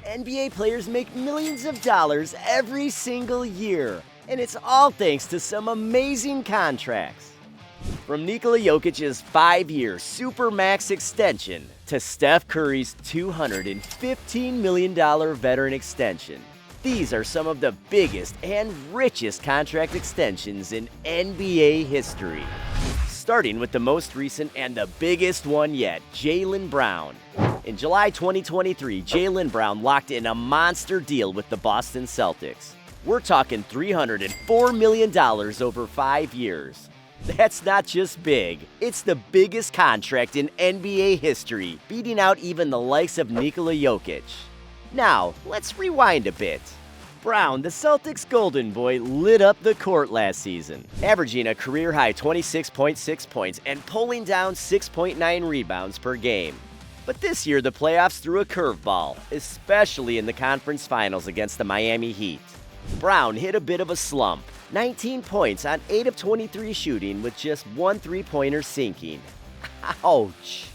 NBA players make millions of dollars every single year, and it's all thanks to some amazing contracts. From Nikola Jokic's 5-year SUPERMAX extension to Steph Curry's $215 million veteran extension, these are some of the biggest and richest contract extensions in NBA history. Starting with the most recent and the biggest one yet, Jaylen Brown. In July 2023, Jaylen Brown locked in a monster deal with the Boston Celtics. We're talking $304 million over 5 years. That's not just big, it's the biggest contract in NBA history, beating out even the likes of Nikola Jokic. Now, let's rewind a bit. Brown, the Celtics' golden boy, lit up the court last season, averaging a career-high 26.6 points and pulling down 6.9 rebounds per game. But this year, the playoffs threw a curveball, especially in the conference finals against the Miami Heat. Brown hit a bit of a slump, 19 points on 8 of 23 shooting with just 1 3-pointer sinking. Ouch!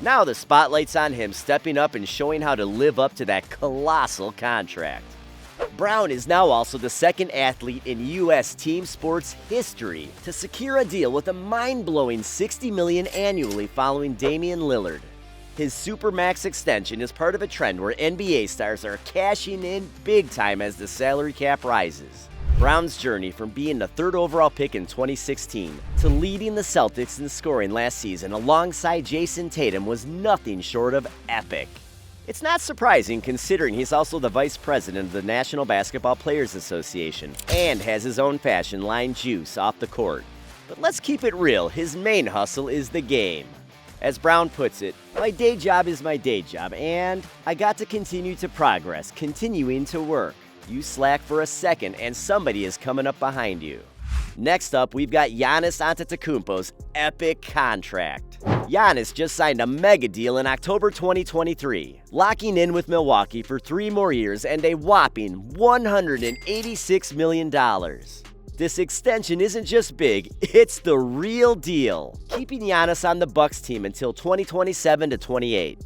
Now the spotlight's on him stepping up and showing how to live up to that colossal contract. Brown is now also the second athlete in U.S. team sports history to secure a deal with a mind-blowing $60 million annually following Damian Lillard. His SUPERMAX extension is part of a trend where NBA stars are cashing in big time as the salary cap rises. Brown's journey from being the 3rd overall pick in 2016 to leading the Celtics in scoring last season alongside Jason Tatum was nothing short of epic. It's not surprising considering he's also the vice president of the National Basketball Players Association and has his own fashion line Juice off the court. But let's keep it real, his main hustle is the game. As Brown puts it, my day job is my day job, and I got to continue to progress, continuing to work. You slack for a second, and somebody is coming up behind you. Next up, we've got Giannis Antetokounmpo's epic contract. Giannis just signed a mega deal in October 2023, locking in with Milwaukee for 3 more years and a whopping $186 million. This extension isn't just big, it's the real deal, keeping Giannis on the Bucks team until 2027 to 28.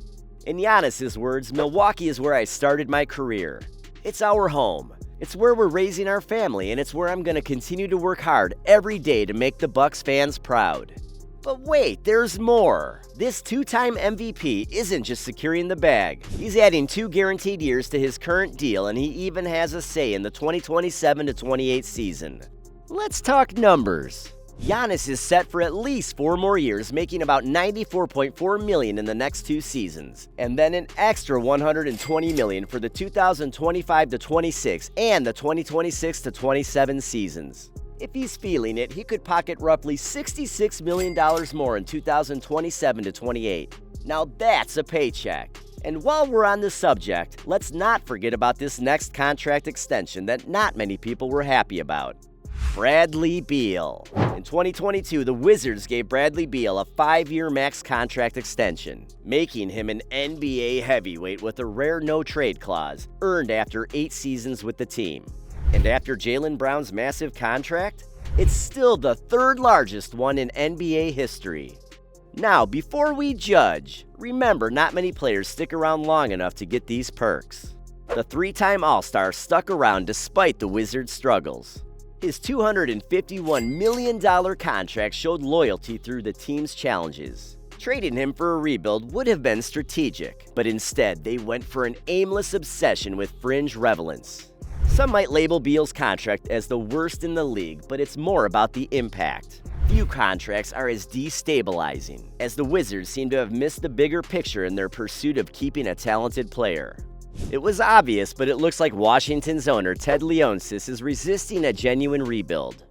In Giannis's words, Milwaukee is where I started my career. It's our home. It's where we're raising our family, and it's where I'm going to continue to work hard every day to make the Bucks fans proud. But wait, there's more. This 2-time MVP isn't just securing the bag. He's adding 2 guaranteed years to his current deal, and he even has a say in the 2027 to 28 season. Let's talk numbers. Giannis is set for at least 4 more years, making about $94.4 million in the next 2 seasons, and then an extra $120 million for the 2025-26 and the 2026-27 seasons. If he's feeling it, he could pocket roughly $66 million more in 2027-28. Now that's a paycheck. And while we're on the subject, let's not forget about this next contract extension that not many people were happy about. Bradley Beal. In 2022, the Wizards gave Bradley Beal a 5-year max contract extension, making him an NBA heavyweight with a rare no-trade clause, earned after 8 seasons with the team. And after Jaylen Brown's massive contract, it's still the 3rd largest one in NBA history. Now, before we judge, remember not many players stick around long enough to get these perks. The 3-time All-Star stuck around despite the Wizards' struggles. His $251 million contract showed loyalty through the team's challenges. Trading him for a rebuild would have been strategic, but instead they went for an aimless obsession with fringe relevance. Some might label Beal's contract as the worst in the league, but it's more about the impact. Few contracts are as destabilizing, as the Wizards seem to have missed the bigger picture in their pursuit of keeping a talented player. It was obvious, but it looks like Washington's owner Ted Leonsis is resisting a genuine rebuild.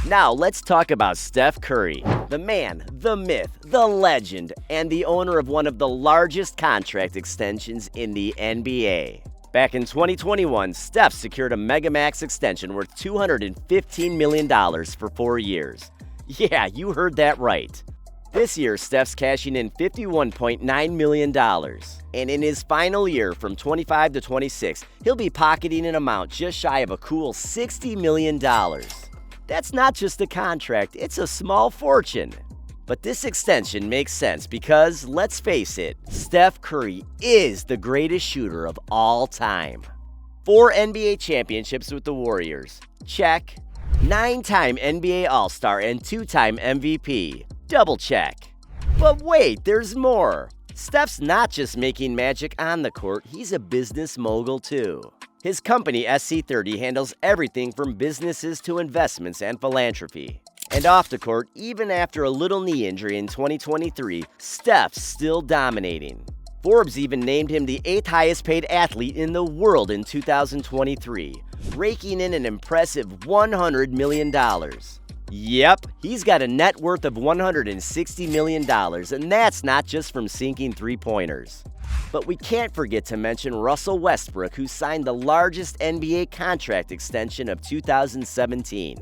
Now let's talk about Steph Curry, the man, the myth, the legend, and the owner of one of the largest contract extensions in the NBA. Back in 2021, Steph secured a mega max extension worth $215 million for 4 years. Yeah, you heard that right. This year, Steph's cashing in $51.9 million. And in his final year, from 25 to 26, he'll be pocketing an amount just shy of a cool $60 million. That's not just a contract, it's a small fortune. But this extension makes sense because, let's face it, Steph Curry is the greatest shooter of all time. 4 NBA championships with the Warriors. Check. 9-time NBA All-Star and 2-time MVP. Double check. But wait, there's more. Steph's not just making magic on the court, he's a business mogul too. His company, SC30, handles everything from businesses to investments and philanthropy. And off the court, even after a little knee injury in 2023, Steph's still dominating. Forbes even named him the 8th highest paid athlete in the world in 2023, raking in an impressive $100 million. Yep, he's got a net worth of $160 million, and that's not just from sinking three-pointers. But we can't forget to mention Russell Westbrook, who signed the largest NBA contract extension of 2017.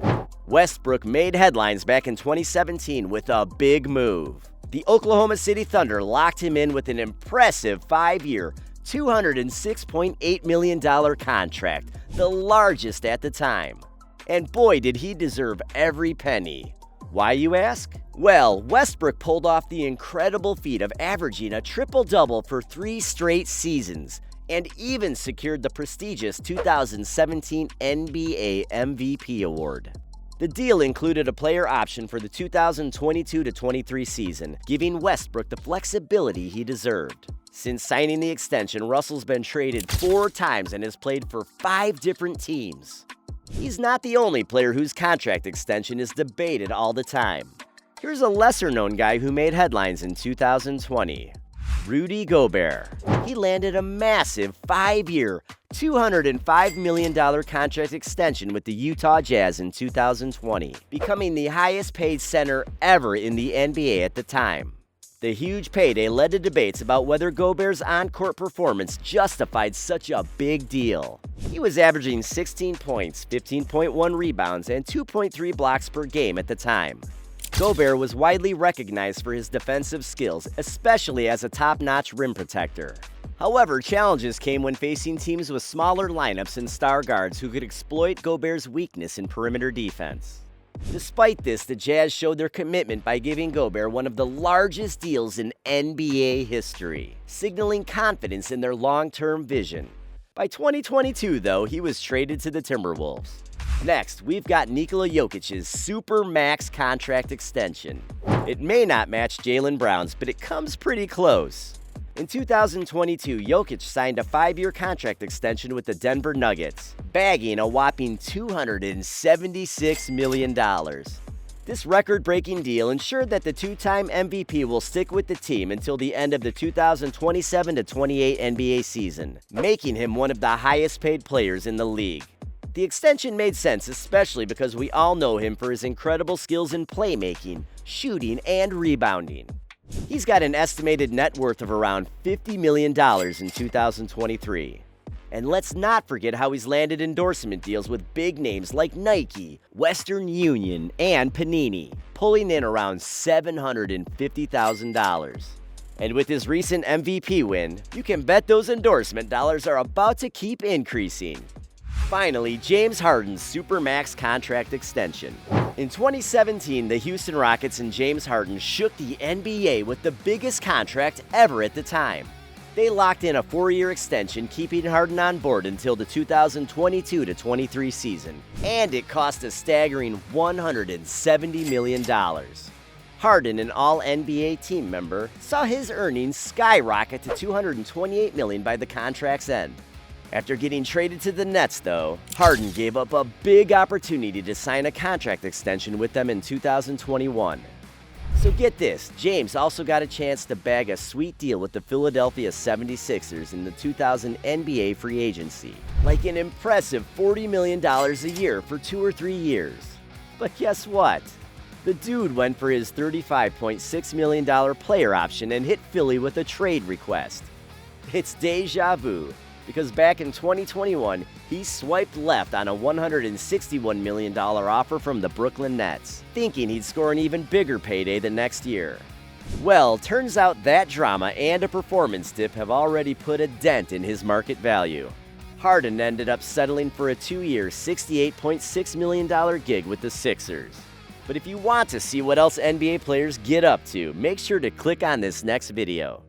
Westbrook made headlines back in 2017 with a big move. The Oklahoma City Thunder locked him in with an impressive 5-year, $206.8 million contract, the largest at the time. And boy, did he deserve every penny. Why, you ask? Well, Westbrook pulled off the incredible feat of averaging a triple-double for 3 straight seasons, and even secured the prestigious 2017 NBA MVP award. The deal included a player option for the 2022-23 season, giving Westbrook the flexibility he deserved. Since signing the extension, Russell's been traded 4 times and has played for 5 different teams. He's not the only player whose contract extension is debated all the time. Here's a lesser-known guy who made headlines in 2020. Rudy Gobert. He landed a massive 5-year, $205 million contract extension with the Utah Jazz in 2020, becoming the highest-paid center ever in the NBA at the time. The huge payday led to debates about whether Gobert's on-court performance justified such a big deal. He was averaging 16 points, 15.1 rebounds, and 2.3 blocks per game at the time. Gobert was widely recognized for his defensive skills, especially as a top-notch rim protector. However, challenges came when facing teams with smaller lineups and star guards who could exploit Gobert's weakness in perimeter defense. Despite this, the Jazz showed their commitment by giving Gobert one of the largest deals in NBA history, signaling confidence in their long-term vision. By 2022, though, he was traded to the Timberwolves. Next, we've got Nikola Jokic's SUPERMAX contract extension. It may not match Jaylen Brown's, but it comes pretty close. In 2022, Jokic signed a 5-year contract extension with the Denver Nuggets, bagging a whopping $276 million. This record-breaking deal ensured that the 2-time MVP will stick with the team until the end of the 2027-28 NBA season, making him one of the highest-paid players in the league. The extension made sense, especially because we all know him for his incredible skills in playmaking, shooting, and rebounding. He's got an estimated net worth of around $50 million in 2023. And let's not forget how he's landed endorsement deals with big names like Nike, Western Union, and Panini, pulling in around $750,000. And with his recent MVP win, you can bet those endorsement dollars are about to keep increasing. Finally, James Harden's SUPERMAX contract extension. In 2017, the Houston Rockets and James Harden shook the NBA with the biggest contract ever at the time. They locked in a 4-year extension, keeping Harden on board until the 2022-23 season, and it cost a staggering $170 million. Harden, an All-NBA team member, saw his earnings skyrocket to $228 million by the contract's end. After getting traded to the Nets, though, Harden gave up a big opportunity to sign a contract extension with them in 2021. So get this, James also got a chance to bag a sweet deal with the Philadelphia 76ers in the 2000 NBA free agency, like an impressive $40 million a year for 2 or 3 years. But guess what? The dude went for his $35.6 million player option and hit Philly with a trade request. It's deja vu, because back in 2021, he swiped left on a $161 million offer from the Brooklyn Nets, thinking he'd score an even bigger payday the next year. Well, turns out that drama and a performance dip have already put a dent in his market value. Harden ended up settling for a 2-year, $68.6 million gig with the Sixers. But if you want to see what else NBA players get up to, make sure to click on this next video.